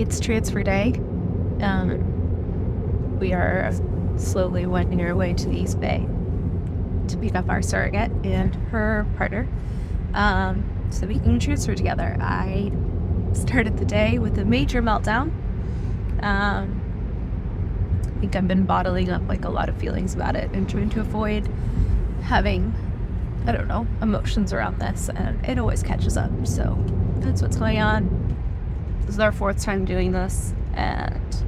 It's transfer day. We are slowly wending our way to the East Bay to pick up our surrogate and her partner, so we can transfer together. I started the day with a major meltdown. I think I've been bottling up like a lot of feelings about it and trying to avoid having, emotions around this, and it always catches up. So that's what's going on. This is our 4th time doing this, and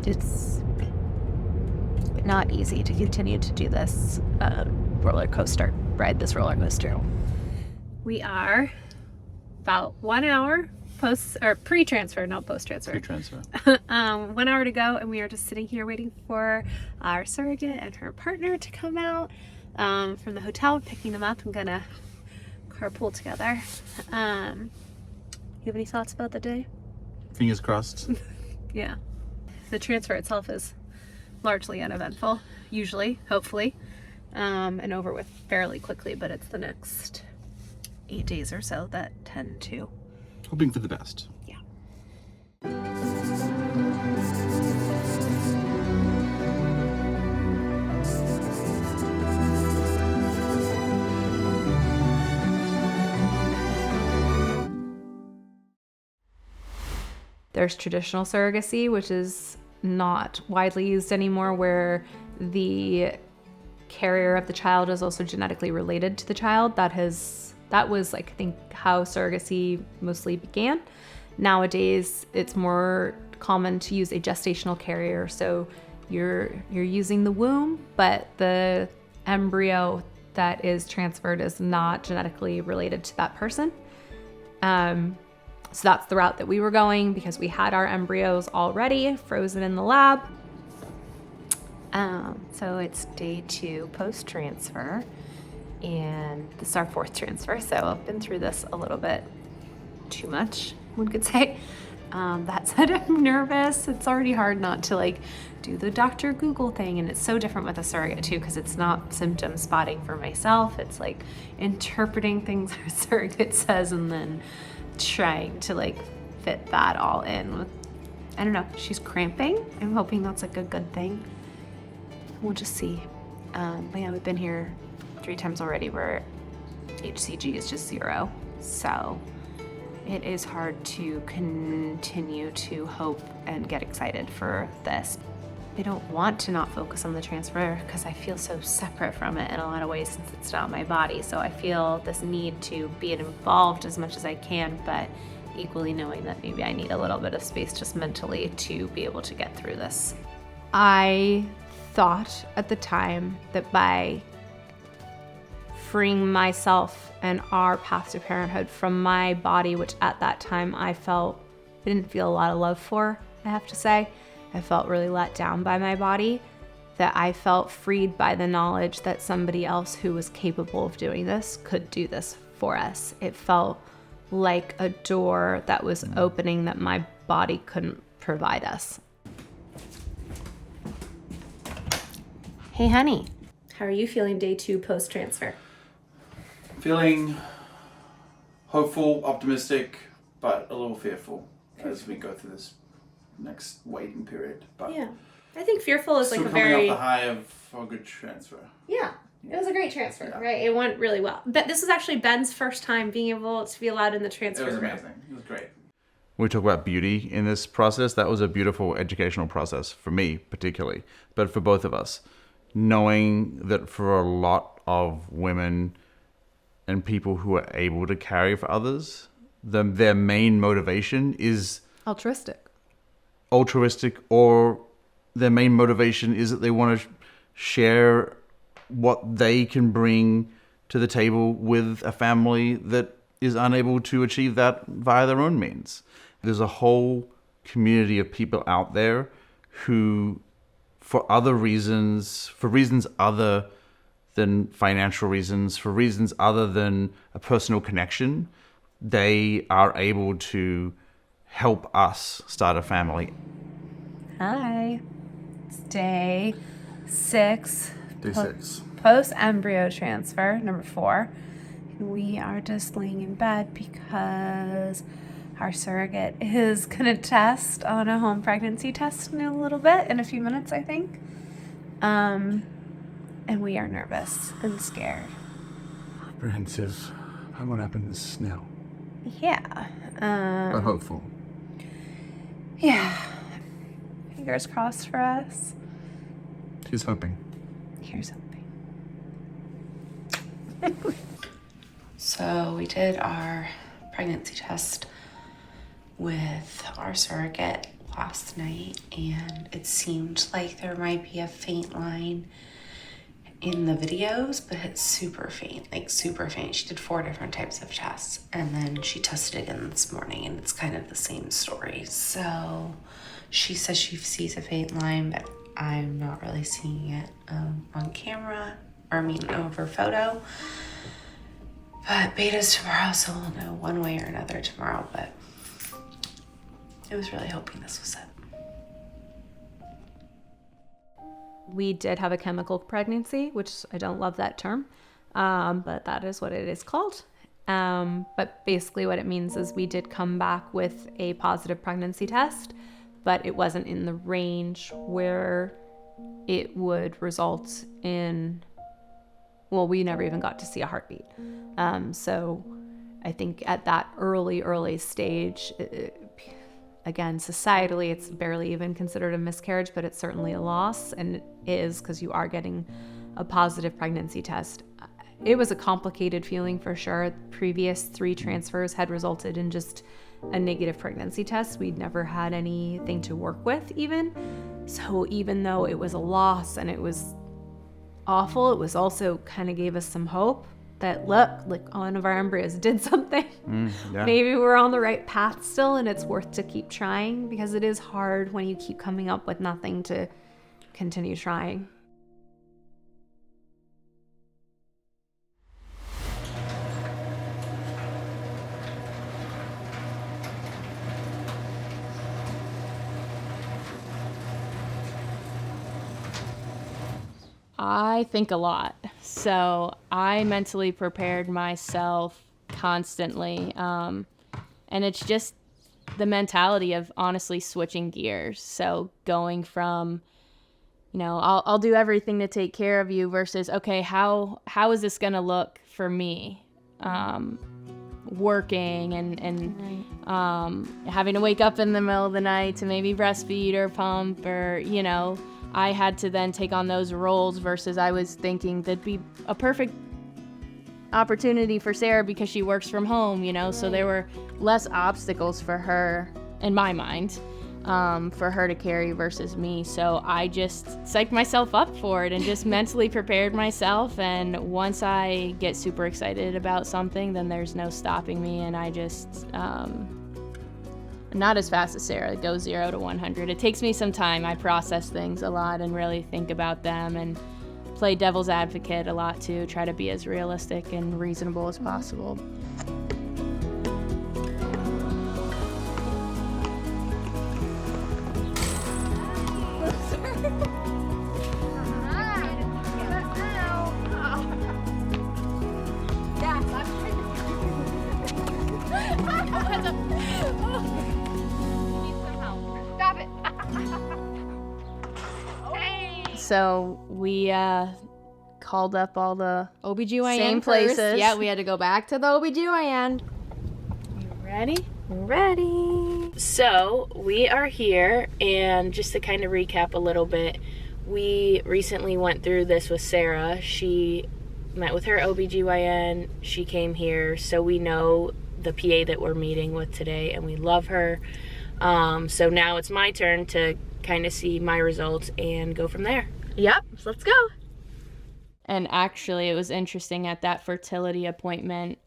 it's not easy to continue to do this ride this roller coaster. We are about 1 hour pre-transfer, not post-transfer. Pre-transfer. 1 hour to go, and we are just sitting here waiting for our surrogate and her partner to come out from the hotel, picking them up. I'm gonna carpool together. You have any thoughts about the day? Fingers crossed. Yeah. The transfer itself is largely uneventful, usually, hopefully, and over with fairly quickly, but it's the next 8 days or so that tend to. Hoping for the best. Yeah. There's traditional surrogacy, which is not widely used anymore, where the carrier of the child is also genetically related to the child. That was I think how surrogacy mostly began. Nowadays, it's more common to use a gestational carrier. So you're using the womb, but the embryo that is transferred is not genetically related to that person. So that's the route that we were going because we had our embryos already frozen in the lab. So it's day 2 post-transfer, and this is our 4th transfer. So I've been through this a little bit too much, one could say. That said, I'm nervous. It's already hard not to do the Dr. Google thing, and it's so different with a surrogate too, because it's not symptom spotting for myself. It's interpreting things our surrogate says and then trying to fit that all in with, I don't know, she's cramping. I'm hoping that's a good thing. We'll just see. But yeah, we've been here 3 times already where HCG is just 0. So it is hard to continue to hope and get excited for this. I don't want to not focus on the transfer because I feel so separate from it in a lot of ways since it's not my body. So I feel this need to be involved as much as I can, but equally knowing that maybe I need a little bit of space just mentally to be able to get through this. I thought at the time that by freeing myself and our path to parenthood from my body, which at that time I didn't feel a lot of love for, I have to say. I felt really let down by my body, that I felt freed by the knowledge that somebody else who was capable of doing this could do this for us. It felt like a door that was opening that my body couldn't provide us. Hey, honey. How are you feeling day 2 post-transfer? Feeling hopeful, optimistic, but a little fearful as we go through this next waiting period. But yeah, I think fearful is still a very... coming off the high of a good transfer. Yeah, it was a great transfer, right? It went really well. But this was actually Ben's first time being able to be allowed in the transfer room. It was amazing. It was great. We talk about beauty in this process. That was a beautiful educational process for me, particularly, but for both of us. Knowing that for a lot of women and people who are able to carry for others, their main motivation is altruistic, or their main motivation is that they want to share what they can bring to the table with a family that is unable to achieve that via their own means. There's a whole community of people out there who, for reasons other than financial reasons, for reasons other than a personal connection, they are able to help us start a family. Hi. It's day 6. Day 6. Post-embryo transfer, number 4. We are just laying in bed because our surrogate is going to test on a home pregnancy test in a few minutes, I think. And we are nervous and scared. Apprehensive. I won't happen this now. Yeah. But hopeful. Yeah. Fingers crossed for us. Here's hoping. Here's hoping. So we did our pregnancy test with our surrogate last night, and it seemed like there might be a faint line in the videos, but it's super faint, like super faint. She did 4 different types of tests, and then she tested again this morning, and it's kind of the same story. So she says she sees a faint line, but I'm not really seeing it on camera, over photo. But beta's tomorrow, so we'll know one way or another tomorrow, but I was really hoping this was it. We did have a chemical pregnancy, which I don't love that term, but that is what it is called. But basically what it means is we did come back with a positive pregnancy test, but it wasn't in the range where it would result in, well, we never even got to see a heartbeat. So I think at that early stage, again, societally, it's barely even considered a miscarriage, but it's certainly a loss, and it is because you are getting a positive pregnancy test. It was a complicated feeling for sure. Previous 3 transfers had resulted in just a negative pregnancy test. We'd never had anything to work with even. So even though it was a loss and it was awful, it was also kind of gave us some hope that look, like one of our embryos did something. Yeah. Maybe we're on the right path still, and it's worth to keep trying, because it is hard when you keep coming up with nothing to continue trying. I think a lot. So I mentally prepared myself constantly. And it's just the mentality of honestly switching gears. So going from, I'll do everything to take care of you versus, okay, how is this going to look for me? Working and having to wake up in the middle of the night to maybe breastfeed or pump or, I had to then take on those roles versus I was thinking that'd be a perfect opportunity for Sarah because she works from home, so there were less obstacles for her, in my mind, for her to carry versus me. So I just psyched myself up for it and just mentally prepared myself. And once I get super excited about something, then there's no stopping me. And I just, not as fast as Sarah, it goes 0 to 100. It takes me some time. I process things a lot and really think about them and play devil's advocate a lot too, try to be as realistic and reasonable as possible. So we called up all the OBGYN same first. places. Yeah, we had to go back to the OBGYN. You ready? Ready. So we are here, and just to kind of recap a little bit, we recently went through this with Sarah. She met with her OBGYN. She came here, so we know the PA that we're meeting with today, and we love her. So now it's my turn to kind of see my results and go from there. Yep, so let's go. And actually, it was interesting at that fertility appointment.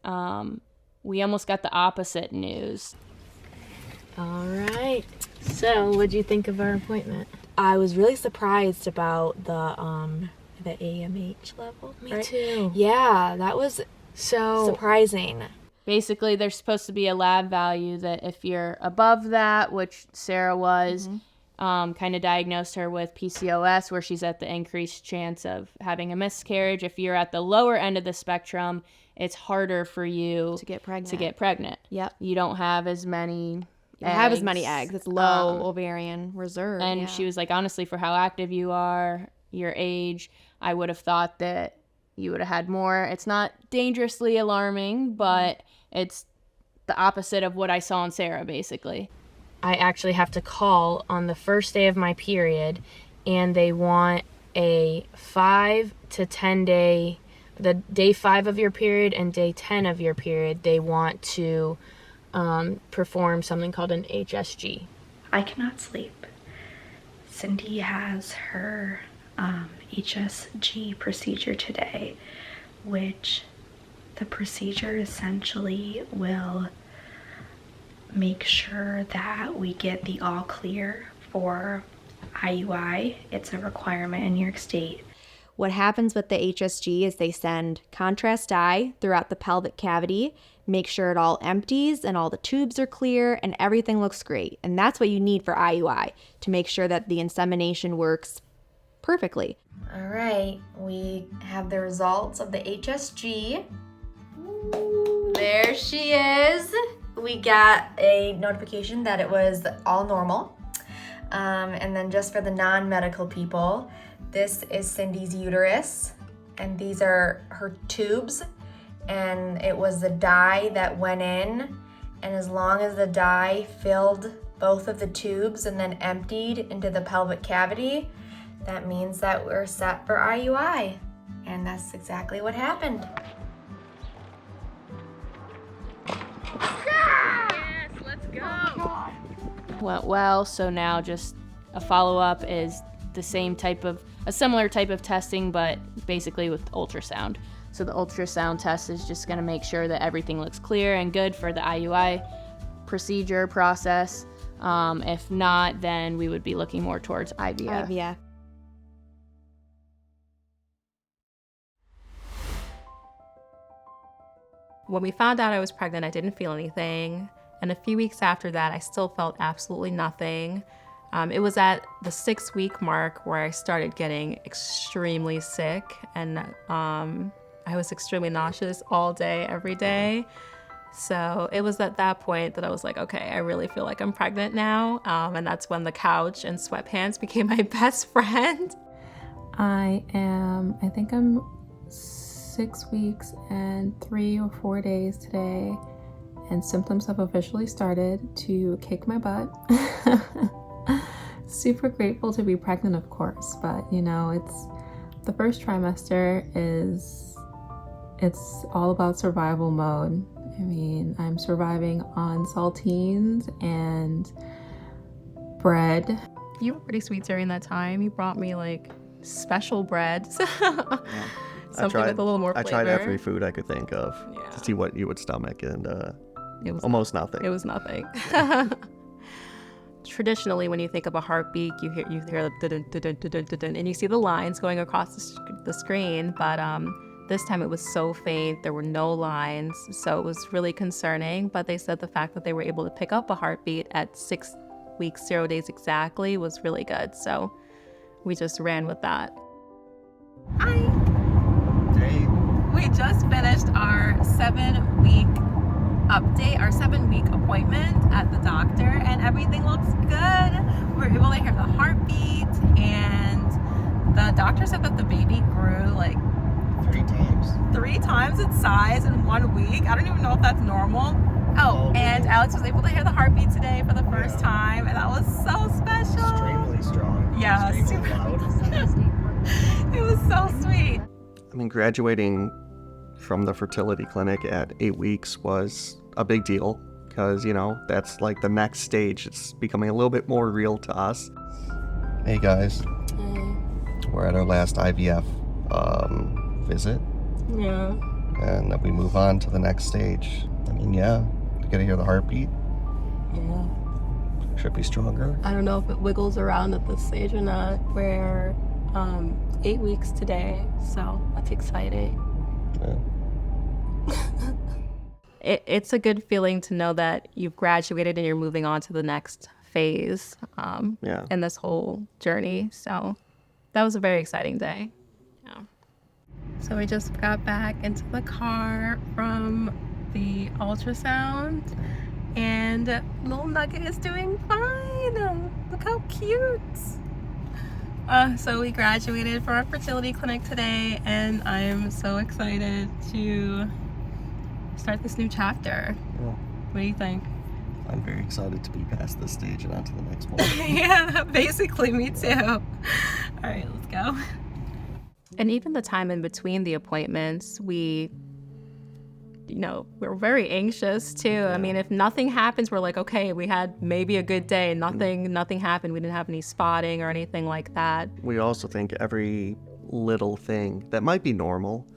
We almost got the opposite news. All right. So, what'd you think of our appointment? I was really surprised about the AMH level. Me too. Yeah, that was So surprising. basically, there's supposed to be a lab value that if you're above that, which Sarah was, kind of diagnosed her with PCOS, where she's at the increased chance of having a miscarriage. If you're at the lower end of the spectrum, it's harder for you To get pregnant. Yep. You don't have as many You don't have as many eggs. It's low ovarian reserve. And yeah. she was like, honestly, for how active you are, your age, I would have thought that you would have had more. It's not dangerously alarming, but it's the opposite of what I saw in Sarah, basically. I actually have to call on the first day of my period, and they want a 5 to 10 day, the day 5 of your period and day 10 of your period, they want to perform something called an HSG. I cannot sleep. Cindy has her HSG procedure today, which the procedure essentially will make sure that we get the all clear for IUI. It's a requirement in New York State. What happens with the HSG is they send contrast dye throughout the pelvic cavity, make sure it all empties and all the tubes are clear and everything looks great. And that's what you need for IUI, to make sure that the insemination works perfectly. All right, we have the results of the HSG. There she is. We got a notification that it was all normal. And then just for the non-medical people, this is Cindy's uterus, and these are her tubes, and it was the dye that went in, and as long as the dye filled both of the tubes and then emptied into the pelvic cavity, that means that we're set for IUI, and that's exactly what happened. Yes, let's go. Went well, so now just a follow-up is the a similar type of testing, but basically with ultrasound. So the ultrasound test is just gonna make sure that everything looks clear and good for the IUI procedure process. If not, then we would be looking more towards IVF. IVF. When we found out I was pregnant, I didn't feel anything. And a few weeks after that, I still felt absolutely nothing. It was at the 6-week mark where I started getting extremely sick, and I was extremely nauseous all day, every day. So it was at that point that I was like, okay, I really feel like I'm pregnant now. And that's when the couch and sweatpants became my best friend. I think I'm 6 weeks and 3 or 4 days today, and symptoms have officially started to kick my butt. Super grateful to be pregnant, of course, but it's the first trimester it's all about survival mode. I mean, I'm surviving on saltines and bread. You were pretty sweet during that time. You brought me like special bread. Something with a little more flavor. I tried every food I could think of to see what you would stomach, and it was almost nothing. It was nothing. Traditionally, when you think of a heartbeat, you hear the and you see the lines going across the screen. But this time it was so faint, there were no lines, so it was really concerning. But they said the fact that they were able to pick up a heartbeat at 6 weeks, 0 days exactly was really good. So we just ran with that. Hi. Hey. We just finished our 7-week update, our 7-week appointment at the doctor, and everything looks good. We're able to hear the heartbeat, and the doctor said that the baby grew like 3 times its size in 1 week. I don't even know if that's normal. Oh, and Alex was able to hear the heartbeat today for the first time, and that was so special. Extremely strong. Yeah, extremely loud. It was so sweet. I mean, graduating from the fertility clinic at 8 weeks was a big deal because, that's like the next stage. It's becoming a little bit more real to us. Hey guys. Hey. We're at our last IVF visit. Yeah. And then we move on to the next stage. I mean, you gotta hear the heartbeat. Yeah. Should be stronger. I don't know if it wiggles around at this stage or not. We're 8 weeks today, so that's exciting. It's a good feeling to know that you've graduated and you're moving on to the next phase in this whole journey. So that was a very exciting day. Yeah. So we just got back into the car from the ultrasound, and little Nugget is doing fine. Look how cute. So we graduated from our fertility clinic today, and I'm so excited to start this new chapter. Yeah. What do you think? I'm very excited to be past this stage and on to the next one. Yeah, basically, me too. All right, let's go. And even the time in between the appointments, we're very anxious too. Yeah. I mean, if nothing happens, we're like, okay, we had maybe a good day. Nothing happened. We didn't have any spotting or anything like that. We also think every little thing that might be normal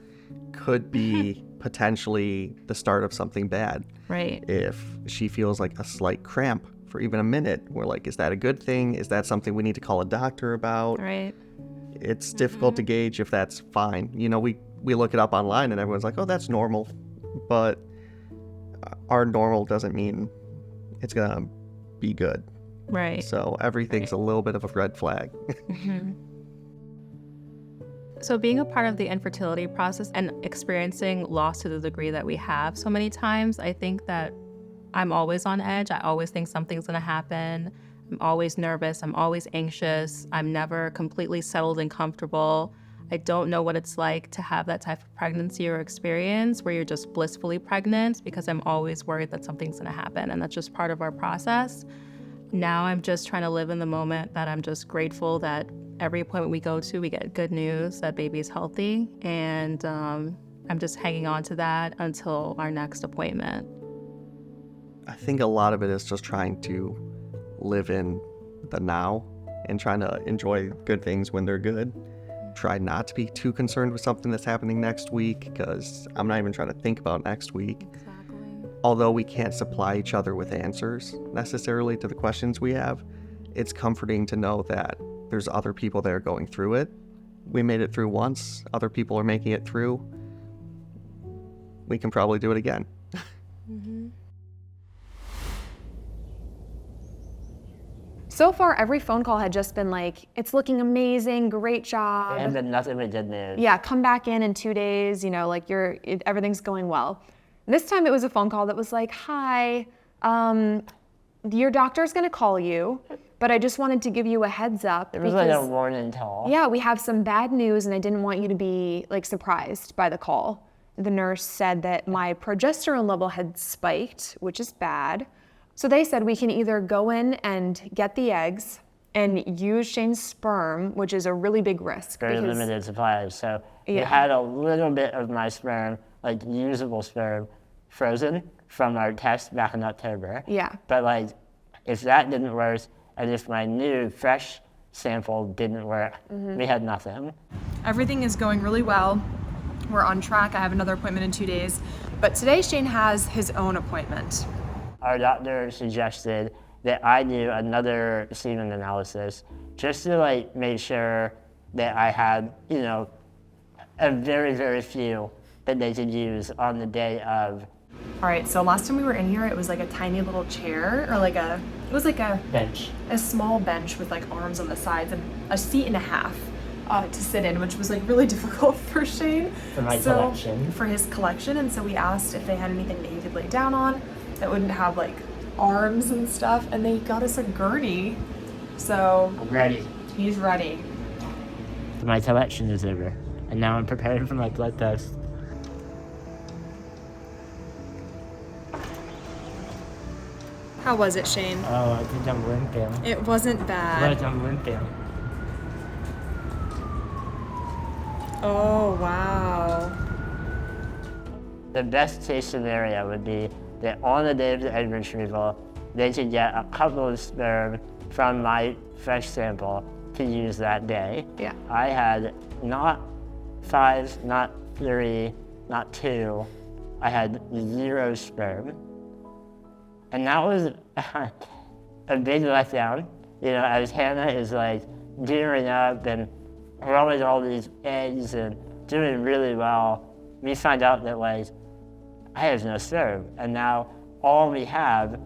could be potentially the start of something bad. Right. If she feels like a slight cramp for even a minute, we're like, is that a good thing? Is that something we need to call a doctor about? Right. It's difficult to gauge if that's fine. We look it up online and everyone's like, oh, that's normal. But our normal doesn't mean it's gonna be good. Right. So everything's a little bit of a red flag. Mm-hmm. So being a part of the infertility process and experiencing loss to the degree that we have so many times, I think that I'm always on edge. I always think something's gonna happen. I'm always nervous. I'm always anxious. I'm never completely settled and comfortable. I don't know what it's like to have that type of pregnancy or experience where you're just blissfully pregnant, because I'm always worried that something's gonna happen, and that's just part of our process. Now I'm just trying to live in the moment, that I'm just grateful that every appointment we go to, we get good news that baby is healthy, and I'm just hanging on to that until our next appointment. I think a lot of it is just trying to live in the now and trying to enjoy good things when they're good. Try not to be too concerned with something that's happening next week, because I'm not even trying to think about next week. Exactly. Although we can't supply each other with answers necessarily to the questions we have, it's comforting to know that there's other people that are going through it. We made it through once, other people are making it through. We can probably do it again. Mm-hmm. So far, every phone call had just been like, it's looking amazing, great job. And then nothing but good news. Yeah, come back in 2 days, everything's going well. This time it was a phone call that was like, hi, your doctor's gonna call you, but I just wanted to give you a heads up. It was like a warning call. Yeah, we have some bad news and I didn't want you to be surprised by the call. The nurse said that my progesterone level had spiked, which is bad. So they said we can either go in and get the eggs and use Shane's sperm, which is a really big risk. Very limited supply. So we had a little bit of my sperm, usable sperm, frozen from our test back in October. Yeah. But if that didn't work, and if my new fresh sample didn't work, we had nothing. Everything is going really well. We're on track. I have another appointment in 2 days. But today Shane has his own appointment. Our doctor suggested that I do another semen analysis just to make sure that I had, a very, very few that they could use on the day of. All right, so last time we were in here, it was like a tiny little chair, or it was like a bench, a small bench with arms on the sides and a seat and a half to sit in, which was really difficult for Shane. For my collection. For his collection, and so we asked if they had anything that he could lay down on that wouldn't have arms and stuff, and they got us a gurney. So I'm ready. He's ready. My collection is over, and now I'm preparing for my blood test. How was it, Shane? Oh, I think I'm limping. It wasn't bad. But I'm limping. Oh, wow. The best case scenario would be that on the day of the egg retrieval, they could get a couple of sperm from my fresh sample to use that day. Yeah. I had not 5, not 3, not 2. I had 0 sperm. And that was a big letdown. As Hannah is gearing up and rolling all these eggs and doing really well, we find out that I have no sperm. And now all we have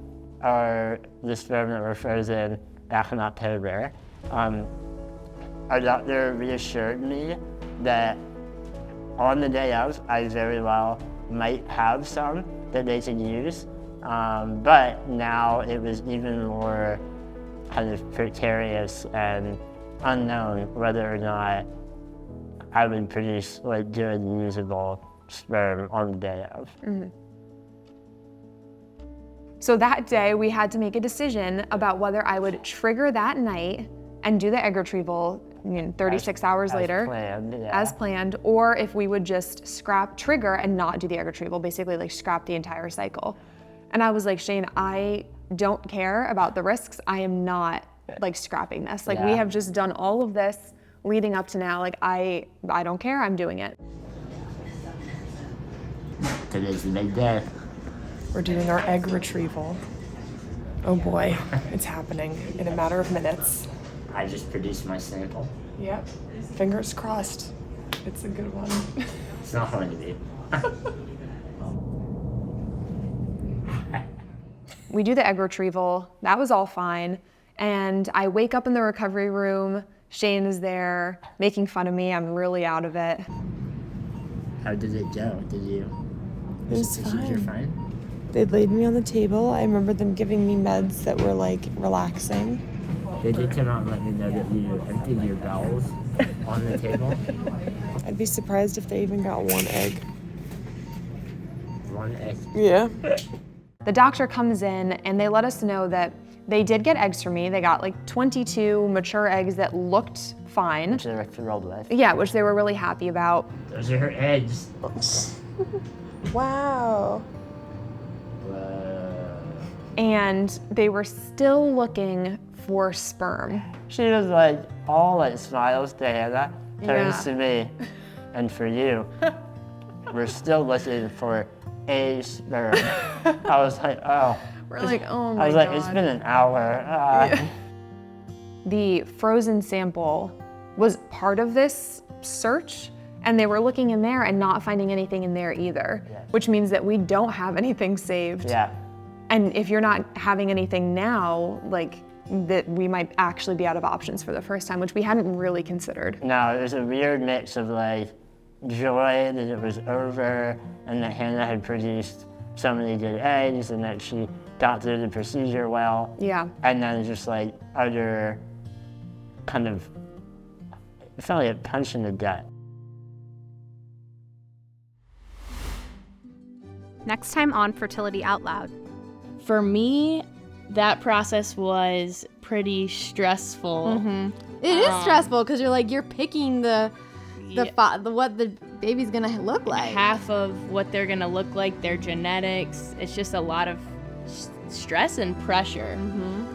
the sperm that were frozen back in October, our doctor reassured me that on the day of, I very well might have some that they could use, but now it was even more kind of precarious and unknown whether or not I would produce like good usable sperm on the day of. Mm-hmm. So that day we had to make a decision about whether I would trigger that night and do the egg retrieval 36 hours later as planned, or if we would just trigger and not do the egg retrieval, basically like scrap the entire cycle. And I was like, Shane, I don't care about the risks. I am not like scrapping this. Like we have just done all of this leading up to now. Like I don't care, I'm doing it. Today's the big day. We're doing our egg retrieval. Oh boy, it's happening in a matter of minutes. I just produced my sample. Yep, fingers crossed. It's a good one. It's not going to be. We do the egg retrieval, that was all fine. And I wake up in the recovery room, Shane is there making fun of me, I'm really out of it. How did it go? It was fine. They laid me on the table. I remember them giving me meds that were like relaxing. They did come out and let me know that you emptied your bowels on the table. I'd be surprised if they even got one egg. One egg? Yeah. The doctor comes in and they let us know that they did get eggs from me. They got like 22 mature eggs that looked fine. Which they were thrilled with. Yeah, which they were really happy about. Those are her eggs. Wow. And they were still looking for sperm. She was like, all like smiles to Hannah, turns to me, and for you, we're still looking for a sperm. I was like, oh. We're like, oh my God. I was like, it's been an hour. The frozen sample was part of this search, and they were looking in there and not finding anything in there either, which means that we don't have anything saved. Yeah. And if you're not having anything now, like, that we might actually be out of options for the first time, which we hadn't really considered. No, it was a weird mix of like joy that it was over and that Hannah had produced so many good eggs and that she got through the procedure well. Yeah. And then just like utter kind of, it felt like a punch in the gut. Next time on Fertility Out Loud. For me, that process was pretty stressful. Mm-hmm. It is stressful because you're picking what the baby's gonna look like. Half of what they're gonna look like, their genetics. It's just a lot of stress and pressure. Mm-hmm.